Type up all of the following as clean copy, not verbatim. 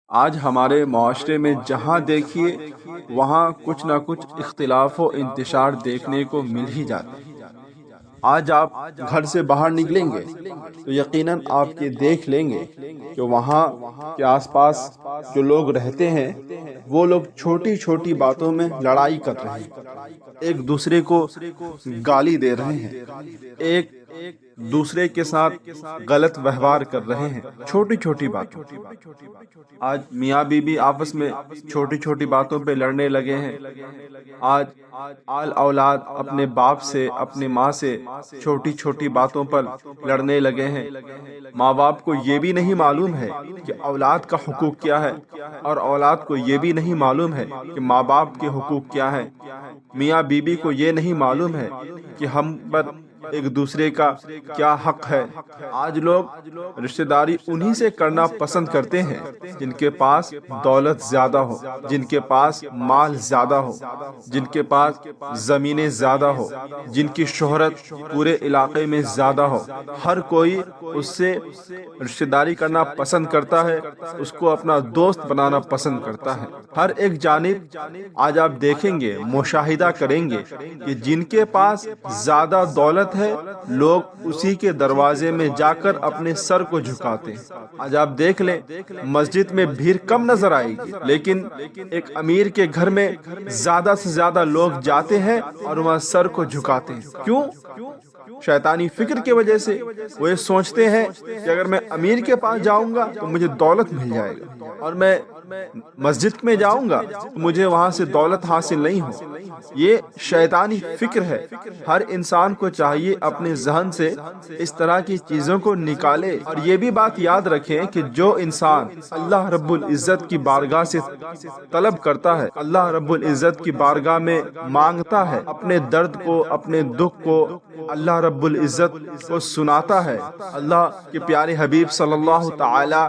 آج ہمارے معاشرے میں جہاں دیکھیے وہاں کچھ نہ کچھ اختلاف و انتشار دیکھنے کو مل ہی جاتا ہے۔ آج آپ گھر سے باہر نکلیں گے تو یقیناً آپ یہ دیکھ لیں گے کہ وہاں کے آس پاس جو لوگ رہتے ہیں وہ لوگ چھوٹی چھوٹی باتوں میں لڑائی کر رہے ہیں، ایک دوسرے کو گالی دے رہے ہیں، ایک دوسرے کے ساتھ غلط ویوہار کر رہے ہیں چھوٹی چھوٹی باتوں۔ آج میاں بیوی آپس میں چھوٹی چھوٹی باتوں پہ لڑنے لگے ہیں۔ آج آل اولاد اپنے باپ سے اپنے ماں سے چھوٹی چھوٹی باتوں پر لڑنے لگے ہیں۔ ماں باپ کو یہ بھی نہیں معلوم ہے کہ اولاد کا حقوق کیا ہے، اور اولاد کو یہ بھی نہیں معلوم ہے کہ ماں باپ کے حقوق کیا ہے۔ میاں بیوی کو یہ نہیں معلوم ہے کہ ہم پر ایک دوسرے کا کیا حق ہے۔ آج لوگ رشتہ داری انہی سے کرنا پسند کرتے ہیں جن کے پاس دولت زیادہ ہو، جن کے پاس مال زیادہ ہو، جن کے پاس زمینیں زیادہ ہو، جن کی شہرت پورے علاقے میں زیادہ ہو۔ ہر کوئی اس سے رشتہ داری کرنا پسند کرتا ہے، اس کو اپنا دوست بنانا پسند کرتا ہے۔ ہر ایک جانب آج آپ دیکھیں گے، مشاہدہ کریں گے کہ جن کے پاس زیادہ دولت ہے لوگ اسی کے دروازے میں جا کر اپنے سر کو جھکاتے ہیں۔ آج آپ دیکھ لیں مسجد میں بھیڑ کم نظر آئے گی، لیکن ایک امیر کے گھر میں زیادہ سے زیادہ لوگ جاتے ہیں اور وہاں سر کو جھکاتے ہیں۔ کیوں؟ شیطانی فکر کی وجہ سے۔ وہ یہ سوچتے ہیں کہ اگر میں امیر کے پاس جاؤں گا تو مجھے دولت مل جائے گا، اور میں مسجد میں جاؤں گا تو مجھے وہاں سے دولت حاصل نہیں ہو۔ یہ شیطانی فکر ہے۔ ہر انسان کو چاہیے اپنے ذہن سے اس طرح کی چیزوں کو نکالے، اور یہ بھی بات یاد رکھیں کہ جو انسان اللہ رب العزت کی بارگاہ سے طلب کرتا ہے، اللہ رب العزت کی بارگاہ میں مانگتا ہے، اپنے درد کو اپنے دکھ کو اللہ رب العزت کو سناتا ہے، اللہ کے پیارے حبیب صلی اللہ تعالی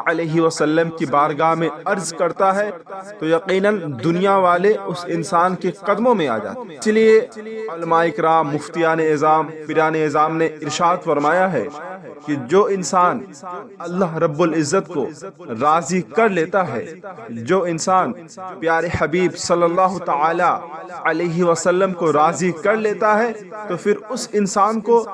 علیہ وسلم کی بارگاہ میں عرض کرتا ہے، تو یقیناً دنیا والے اس انسان کے قدموں میں آ جاتے ہیں۔ اس لیے علماء کرام، مفتیان اعظام، پیران اعظام نے ارشاد فرمایا ہے کہ جو انسان اللہ رب العزت کو راضی کر لیتا ہے، جو انسان پیارے حبیب صلی اللہ تعالی علیہ وسلم کو راضی کر لیتا ہے، تو پھر اس انسان کو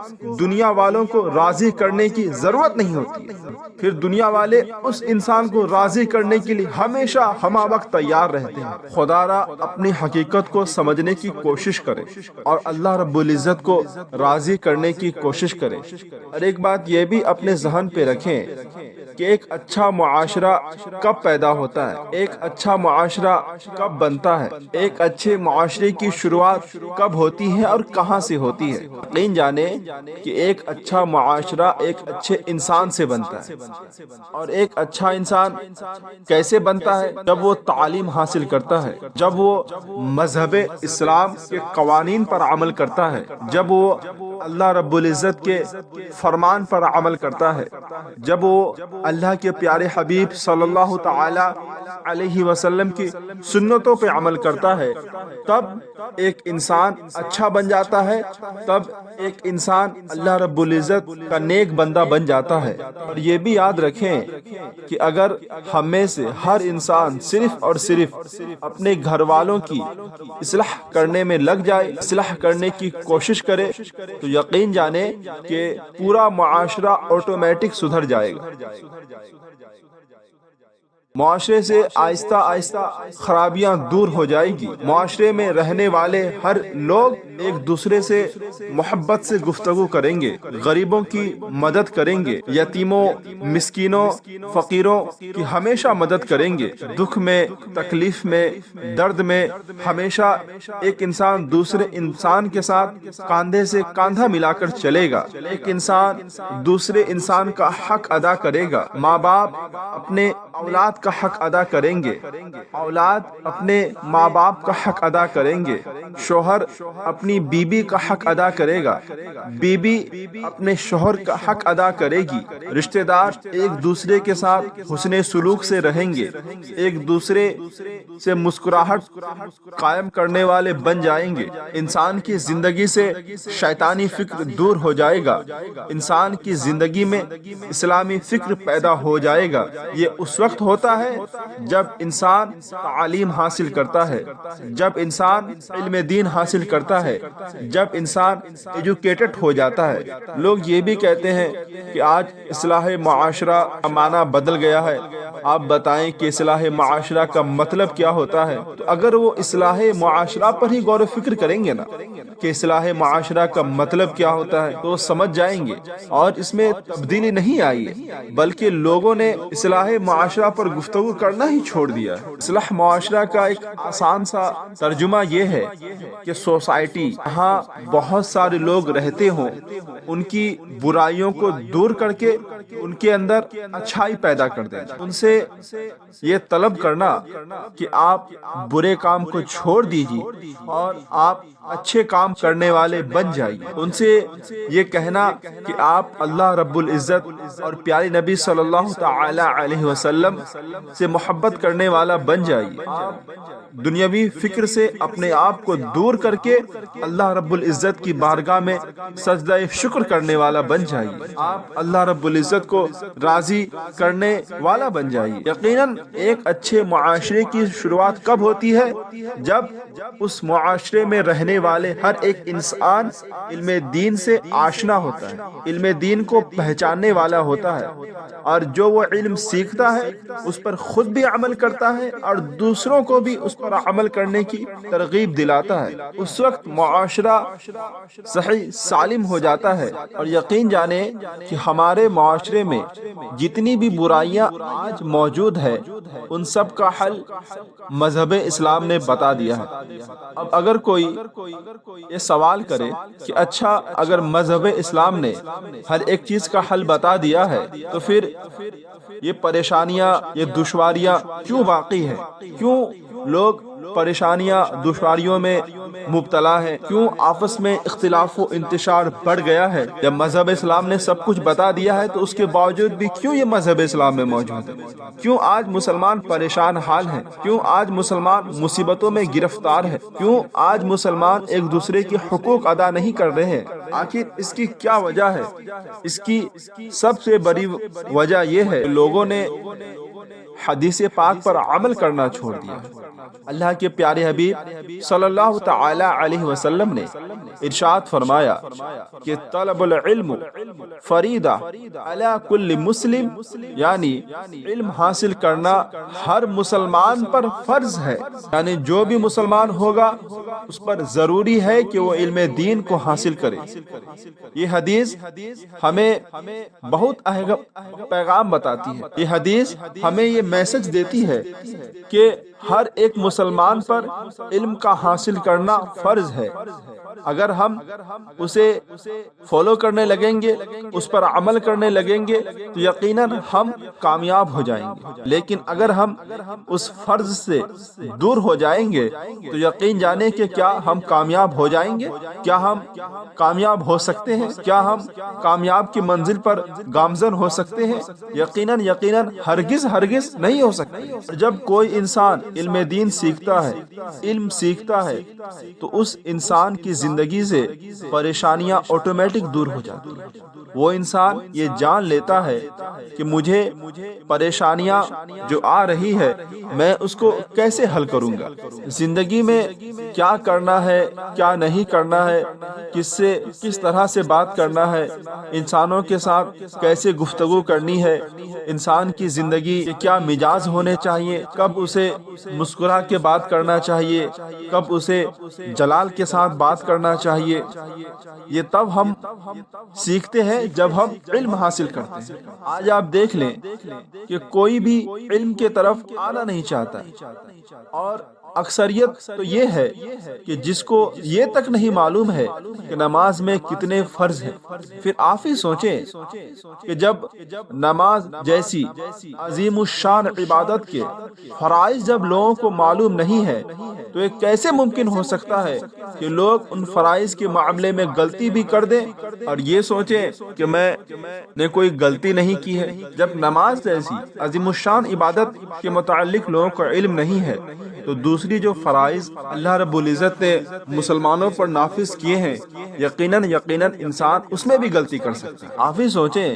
دنیا والوں کو راضی کرنے کی ضرورت نہیں ہوتی ہے۔ پھر دنیا والے اس انسان کو راضی کرنے کے لیے ہمیشہ ہمہ وقت تیار رہتے ہیں۔ خدا را اپنی حقیقت کو سمجھنے کی کوشش کرے اور اللہ رب العزت کو راضی کرنے کی کوشش کرے۔ اور ایک بات یہ بھی اپنے ذہن پہ رکھیں کہ ایک اچھا معاشرہ کب پیدا ہوتا ہے، ایک اچھا معاشرہ کب بنتا ہے، ایک اچھے معاشرے کی شروعات کب ہوتی ہے اور کہاں سے ہوتی ہے۔ یقین جانے کہ ایک اچھا معاشرہ ایک اچھے انسان سے بنتا ہے، اور ایک اچھا انسان کیسے بنتا ہے؟ جب وہ تعلیم حاصل کرتا ہے، جب وہ مذہب اسلام کے قوانین پر عمل کرتا ہے، جب وہ اللہ رب العزت کے فرمان پر عمل کرتا ہے، جب وہ اللہ کے پیارے حبیب صلی اللہ تعالی علیہ وسلم کی سنتوں پہ عمل کرتا ہے، تب ایک انسان اچھا بن جاتا ہے، تب ایک انسان اللہ رب العزت کا نیک بندہ بن جاتا ہے۔ اور یہ بھی یاد رکھیں کہ اگر ہم میں سے ہر انسان صرف اور صرف اپنے گھر والوں کی اصلاح کرنے میں لگ جائے، اصلاح کرنے کی کوشش کرے، تو یقین جانے کہ پورا معاشرہ آٹومیٹک سدھر جائے گا۔ معاشرے سے آہستہ آہستہ خرابیاں دور ہو جائے گی۔ معاشرے میں رہنے والے ہر لوگ ایک دوسرے سے محبت سے گفتگو کریں گے، غریبوں کی مدد کریں گے، یتیموں، مسکینوں، فقیروں کی ہمیشہ مدد کریں گے۔ دکھ میں، تکلیف میں، درد میں ہمیشہ ایک انسان دوسرے انسان کے ساتھ کاندھے سے کاندھا ملا کر چلے گا۔ ایک انسان دوسرے انسان کا حق ادا کرے گا۔ ماں باپ اپنے اولاد کا حق ادا کریں گے، اولاد اپنے ماں باپ کا حق ادا کریں گے، شوہر اپنی اپنی بیوی کا حق ادا کرے گا، بیوی اپنے شوہر کا حق ادا کرے گی، رشتہ دار ایک دوسرے کے ساتھ حسن سلوک سے رہیں گے، ایک دوسرے سے مسکراہٹ قائم کرنے والے بن جائیں گے، انسان کی زندگی سے شیطانی فکر دور ہو جائے گا، انسان کی زندگی میں اسلامی فکر پیدا ہو جائے گا۔ یہ اس وقت ہوتا ہے جب انسان تعلیم حاصل کرتا ہے، جب انسان علم دین حاصل کرتا ہے، جب انسان ایجوکیٹڈ ہو جاتا ہے۔ لوگ یہ بھی کہتے ہیں کہ آج اصلاح معاشرہ کا معنی بدل گیا ہے، آپ بتائیں کہ اصلاح معاشرہ کا مطلب کیا ہوتا ہے؟ تو اگر وہ اصلاح معاشرہ پر ہی غور و فکر کریں گے نا کہ اصلاح معاشرہ کا مطلب کیا ہوتا ہے، تو سمجھ جائیں گے۔ اور اس میں تبدیلی نہیں آئی ہے، بلکہ لوگوں نے اصلاح معاشرہ پر گفتگو کرنا ہی چھوڑ دیا ہے۔ اصلاح معاشرہ کا ایک آسان سا ترجمہ یہ ہے کہ سوسائٹی جہاں بہت سارے لوگ رہتے ہوں، ان کی برائیوں کو دور کر کے ان کے اندر اچھائی پیدا کر دیں، ان سے یہ طلب کرنا کہ آپ برے کام کو چھوڑ دیجیے اور آپ اچھے کام کرنے والے بن جائیے، ان سے یہ کہنا کہ آپ اللہ رب العزت اور پیارے نبی صلی اللہ تعالی علیہ وسلم سے محبت کرنے والا بن جائیے، آپ دنیاوی فکر سے اپنے آپ کو دور کر کے اللہ رب العزت کی بارگاہ میں سجدہ شکر کرنے والا بن جائیے، آپ اللہ رب العزت کو راضی کرنے والا بن جائیے۔ یقیناً ایک اچھے معاشرے کی شروعات کب ہوتی ہے؟ جب اس معاشرے میں رہنے والے ہر ایک انسان علم دین سے آشنا ہوتا ہے، علم دین کو پہچاننے والا ہوتا ہے، اور جو وہ علم سیکھتا ہے اس پر خود بھی عمل کرتا ہے اور دوسروں کو بھی اس پر عمل کرنے کی ترغیب دلاتا ہے۔ اس وقت معاشرہ صحیح سالم ہو جاتا ہے۔ اور یقین جانے کہ ہمارے معاشرے میں جتنی بھی برائیاں آج موجود ہے ان سب کا حل مذہب اسلام نے بتا دیا ہے۔ اب اگر کوئی یہ سوال کرے کہ اچھا اگر مذہب اسلام نے ہر ایک چیز کا حل بتا دیا ہے تو پھر یہ پریشانیاں، یہ دشواریاں کیوں باقی ہیں؟ کیوں لوگ پریشانیاں دشواریوں میں مبتلا ہیں؟ کیوں آپس میں اختلاف و انتشار بڑھ گیا ہے؟ جب مذہب اسلام نے سب کچھ بتا دیا ہے تو اس کے باوجود بھی کیوں یہ مذہب اسلام میں موجود ہے؟ کیوں آج مسلمان پریشان حال ہیں؟ کیوں آج مسلمان مصیبتوں میں گرفتار ہے؟ کیوں آج مسلمان ایک دوسرے کے حقوق ادا نہیں کر رہے ہیں؟ آخر اس کی کیا وجہ ہے؟ اس کی سب سے بڑی وجہ یہ ہے کہ لوگوں نے حدیث پاک پر عمل کرنا چھوڑ دیا۔ اللہ کے پیارے حبیب صلی اللہ تعالی علیہ وسلم نے ارشاد فرمایا کہ طلب العلم فریضہ علی کل مسلم، یعنی علم حاصل کرنا ہر مسلمان پر فرض ہے، یعنی جو بھی مسلمان ہوگا اس پر ضروری ہے کہ وہ علم دین کو حاصل کرے۔ یہ حدیث ہمیں بہت اہم پیغام بتاتی ہے۔ یہ حدیث ہمیں یہ میسج دیتی ہے کہ ہر ایک مسلمان پر علم کا حاصل کرنا فرض ہے۔ اگر ہم اسے فالو کرنے لگیں گے، اس پر عمل کرنے لگیں گے تو یقیناً ہم کامیاب ہو جائیں گے، لیکن اگر ہم اس فرض سے دور ہو جائیں گے تو یقین جانے کہ کیا ہم کامیاب ہو جائیں گے؟ کیا ہم کامیاب ہو سکتے ہیں؟ کیا ہم کامیاب کی منزل پر گامزن ہو سکتے ہیں؟ یقیناً ہرگز نہیں ہو سکتے۔ جب کوئی انسان علم دین سیکھتا ہے، علم سیکھتا ہے، تو اس انسان کی زندگی سے پریشانیاں آٹومیٹک دور ہو جاتی ہیں۔ وہ انسان یہ جان لیتا ہے کہ مجھے پریشانیاں جو آ رہی ہے میں اس کو کیسے حل کروں گا، زندگی میں کیا کرنا ہے، کیا نہیں کرنا ہے، کس طرح سے بات کرنا ہے، انسانوں کے ساتھ کیسے گفتگو کرنی ہے، انسان کی زندگی کے کیا مزاج ہونے چاہیے، کب اسے مسکرا کے بات کرنا چاہیے، کب اسے جلال کے ساتھ بات کرنا چاہیے۔ یہ تب ہم سیکھتے ہیں جب ہم علم حاصل کرتے ہیں۔ آج آپ دیکھ لیں کہ کوئی بھی علم کے طرف آنا نہیں چاہتا، اور اکثریت تو یہ ہے کہ جس کو یہ تک نہیں معلوم ہے کہ نماز میں کتنے فرض ہیں۔ پھر آپ ہی سوچیں کہ جب نماز جیسی عظیم الشان عبادت کے فرائض جب لوگوں کو معلوم نہیں ہے تو یہ کیسے ممکن ہو سکتا ہے کہ لوگ ان فرائض کے معاملے میں غلطی بھی کر دیں اور یہ سوچیں کہ میں نے کوئی غلطی نہیں کی ہے۔ جب نماز جیسی عظیم الشان عبادت کے متعلق لوگوں کو علم نہیں ہے تو دوسری جو فرائض اللہ رب العزت نے مسلمانوں پر نافذ کیے ہیں یقیناً انسان اس میں بھی غلطی کر سکتا ہے۔ آپ ہی سوچیں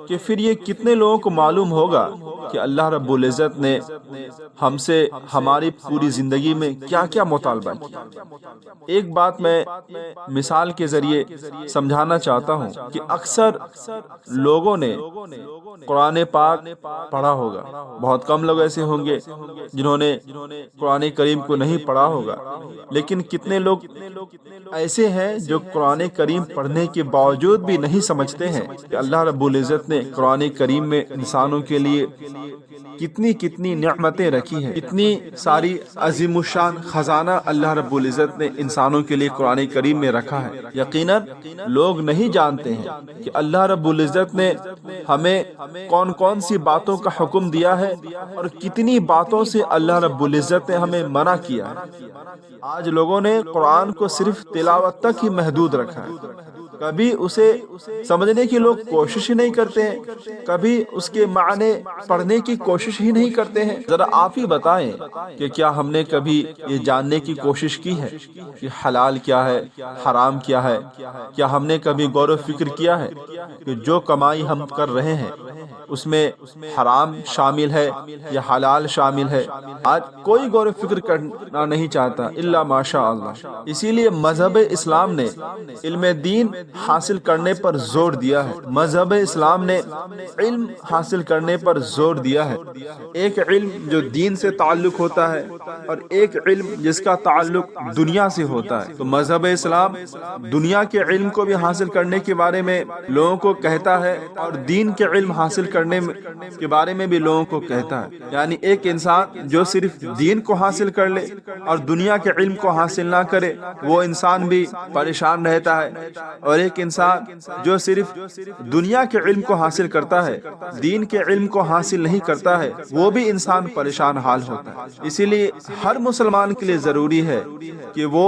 کہ پھر یہ کتنے لوگوں کو معلوم ہوگا کہ اللہ رب العزت نے ہم سے ہماری پوری زندگی میں کیا کیا مطالبہ کیا۔ ایک بات میں مثال کے ذریعے سمجھانا چاہتا ہوں کہ اکثر لوگوں نے قرآن پاک پڑھا ہوگا، بہت کم لوگ ایسے ہوں گے جنہوں نے قرآن کریم کو نہیں پڑھا ہوگا، لیکن کتنے لوگ ایسے ہیں جو قرآن کریم پڑھنے کے باوجود بھی نہیں سمجھتے ہیں کہ اللہ رب العزت نے قرآن کریم میں انسانوں کے لیے کتنی نعمتیں رکھی ہیں، اتنی ساری عظیم الشان خزانہ اللہ رب العزت نے انسانوں کے لیے قرآن کریم میں رکھا ہے۔ یقیناً لوگ نہیں جانتے ہیں کہ اللہ رب العزت نے ہمیں کون کون سی باتوں کا حکم دیا ہے اور کتنی باتوں سے اللہ رب العزت نے ہمیں منع کیا ہے۔ آج لوگوں نے قرآن کو صرف تلاوت تک ہی محدود رکھا ہے، کبھی اسے سمجھنے کی لوگ کوشش ہی نہیں کرتے ہیں، کبھی اس کے معنی پڑھنے کی کوشش ہی نہیں کرتے ہیں۔ ذرا آپ ہی بتائیں کہ کیا ہم نے کبھی یہ جاننے کی کوشش کی ہے کہ حلال کیا ہے، حرام کیا ہے؟ کیا ہم نے کبھی غور و فکر کیا ہے کہ جو کمائی ہم کر رہے ہیں اس میں حرام شامل ہے یا حلال شامل ہے؟ آج کوئی غور و فکر کرنا نہیں چاہتا الا ماشاء اللہ۔ اسی لیے مذہب اسلام نے علم دین حاصل کرنے پر زور دیا ہے، مذہب اسلام نے علم حاصل کرنے پر زور دیا ہے۔ ایک علم جو دین سے تعلق ہوتا ہے اور ایک علم جس کا تعلق دنیا سے ہوتا ہے۔ تو مذہب اسلام دنیا کے علم کو بھی حاصل کرنے کے بارے میں لوگوں کو کہتا ہے اور دین کے علم حاصل کرنے کے بارے میں بھی لوگوں کو کہتا ہے۔ یعنی ایک انسان جو صرف دین کو حاصل کر لے اور دنیا کے علم کو حاصل نہ کرے وہ انسان بھی پریشان رہتا ہے، اور ایک انسان جو صرف دنیا کے علم کو حاصل کرتا ہے دین کے علم کو حاصل نہیں کرتا ہے وہ بھی انسان پریشان حال ہوتا ہے۔ اسی لیے ہر مسلمان کے لیے ضروری ہے کہ وہ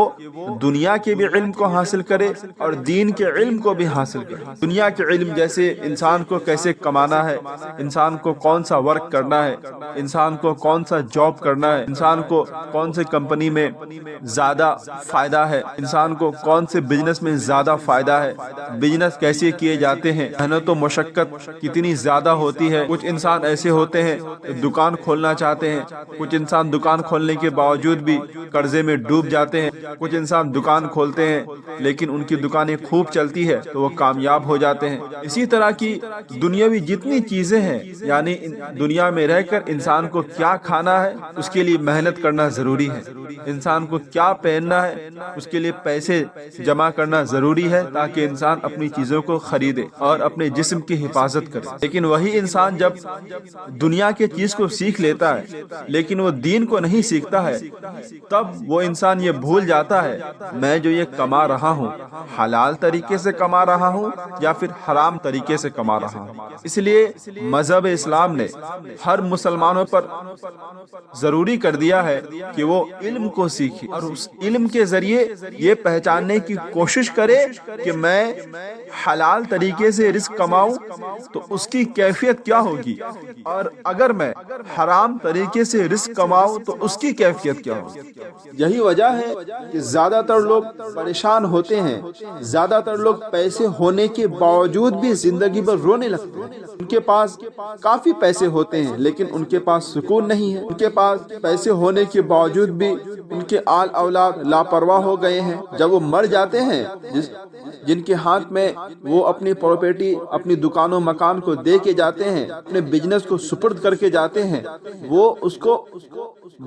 دنیا کے بھی علم کو حاصل کرے اور دین کے علم کو بھی حاصل کرے۔ دنیا کے علم جیسے انسان کو کیسے کمانا ہے، انسان کو کون سا ورک کرنا ہے، انسان کو کون سا جاب کرنا ہے، انسان کو کون سے کمپنی میں زیادہ فائدہ ہے، انسان کو کون سے بزنس میں زیادہ فائدہ ہے، بزنس کیسے کیے جاتے ہیں، محنت و مشقت کتنی زیادہ ہوتی ہے۔ کچھ انسان ایسے ہوتے ہیں دکان کھولنا چاہتے ہیں، کچھ انسان دکان کھولنے کے باوجود بھی قرضے میں ڈوب جاتے ہیں، کچھ انسان دکان کھولتے ہیں لیکن ان کی دکانیں خوب چلتی ہے تو وہ کامیاب ہو جاتے ہیں۔ اسی طرح کی دنیاوی جتنی چیزیں ہیں، یعنی دنیا میں رہ کر انسان کو کیا کھانا ہے اس کے لیے محنت کرنا ضروری ہے، انسان کو کیا پہننا ہے اس کے لیے پیسے جمع کرنا ضروری ہے تاکہ انسان اپنی چیزوں کو خریدے اور اپنے جسم کی حفاظت کرے۔ لیکن وہی انسان جب دنیا کے چیز کو سیکھ لیتا ہے لیکن وہ دین کو نہیں سیکھتا ہے تب وہ انسان یہ بھول جاتا ہے میں جو یہ کما رہا ہوں حلال طریقے سے کما رہا ہوں یا پھر حرام طریقے سے کما رہا ہوں۔ اس لیے مذہب اسلام نے ہر مسلمانوں پر ضروری کر دیا ہے کہ وہ علم کو سیکھے اور اس علم کے ذریعے یہ پہچاننے کی کوشش کرے کہ میں حلال طریقے سے رزق کماؤں تو اس کی کیفیت کیا ہوگی، اور اگر میں حرام طریقے سے رزق کماؤں تو اس کی کیفیت کیا ہوگی۔ یہی وجہ ہے کہ زیادہ تر لوگ پریشان ہوتے ہیں، زیادہ تر لوگ پیسے ہونے کے باوجود بھی زندگی پر رونے لگتے ہیں۔ ان کے پاس کافی پیسے ہوتے ہیں لیکن ان کے پاس سکون نہیں ہے، ان کے پاس پیسے ہونے کے باوجود بھی ان کے آل اولاد لاپرواہ ہو گئے ہیں۔ جب وہ مر جاتے ہیں جن کے ہاتھ میں وہ اپنی پراپرٹی اپنی دکانوں مکان کو دے کے جاتے ہیں، اپنے بزنس کو سپرد کر کے جاتے ہیں، وہ اس کو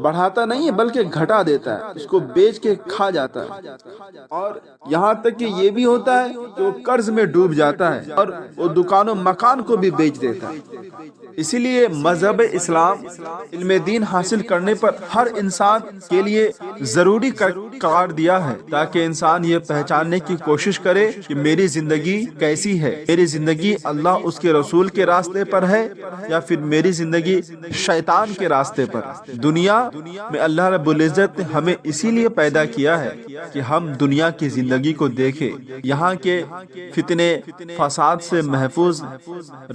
بڑھاتا نہیں ہے بلکہ گھٹا دیتا ہے، اس کو بیچ کے کھا جاتا ہے، اور یہاں تک کہ یہ بھی ہوتا ہے کہ وہ قرض میں ڈوب جاتا ہے اور وہ دکانوں مکان کو بھی بیچ دیتا ہے۔ اسی لیے مذہب اسلام علم دین حاصل کرنے پر ہر انسان کے لیے ضروری قرار دیا ہے تاکہ انسان یہ پہچاننے کی کوشش کرے کرے کہ میری زندگی کیسی ہے، میری زندگی اللہ اس کے رسول کے راستے پر ہے یا پھر میری زندگی شیطان کے راستے پر۔ دنیا میں اللہ رب العزت نے ہمیں اسی لیے پیدا کیا ہے کہ ہم دنیا کی زندگی کو دیکھیں، یہاں کے فتنے فساد سے محفوظ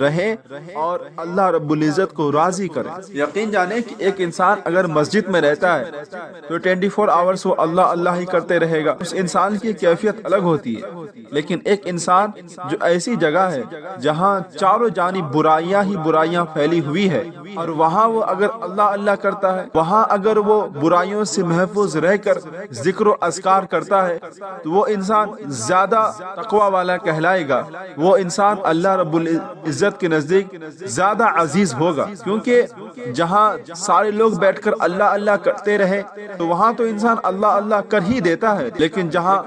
رہیں اور اللہ رب العزت کو راضی کریں۔ یقین جانیں کہ ایک انسان اگر مسجد میں رہتا ہے تو 24 آورز وہ اللہ اللہ ہی کرتے رہے گا، اس انسان کی کیفیت الگ ہوتی ہے۔ لیکن ایک انسان جو ایسی جگہ ہے جہاں چاروں جانب برائیاں ہی برائیاں پھیلی ہوئی ہے اور وہاں وہ اگر اللہ اللہ کرتا ہے، وہاں اگر وہ برائیوں سے محفوظ رہ کر ذکر و اذکار کرتا ہے تو وہ انسان زیادہ تقوی والا کہلائے گا، وہ انسان اللہ رب العزت کے نزدیک زیادہ عزیز ہوگا، کیونکہ جہاں سارے لوگ بیٹھ کر اللہ اللہ کرتے رہے تو وہاں تو انسان اللہ اللہ کر ہی دیتا ہے، لیکن جہاں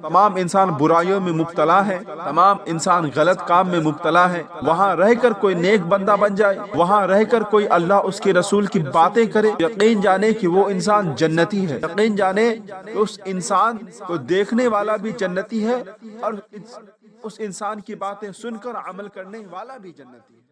تمام انسان برائیوں میں مبتلا ہے، تمام انسان غلط کام میں مبتلا ہے، وہاں رہ کر کوئی نیک بندہ بن جائے، وہاں رہ کر کوئی اللہ اس کے رسول کی باتیں کرے، یقین جانے کہ وہ انسان جنتی ہے، یقین جانے کہ اس انسان کو دیکھنے والا بھی جنتی ہے اور اس انسان کی باتیں سن کر عمل کرنے والا بھی جنتی ہے۔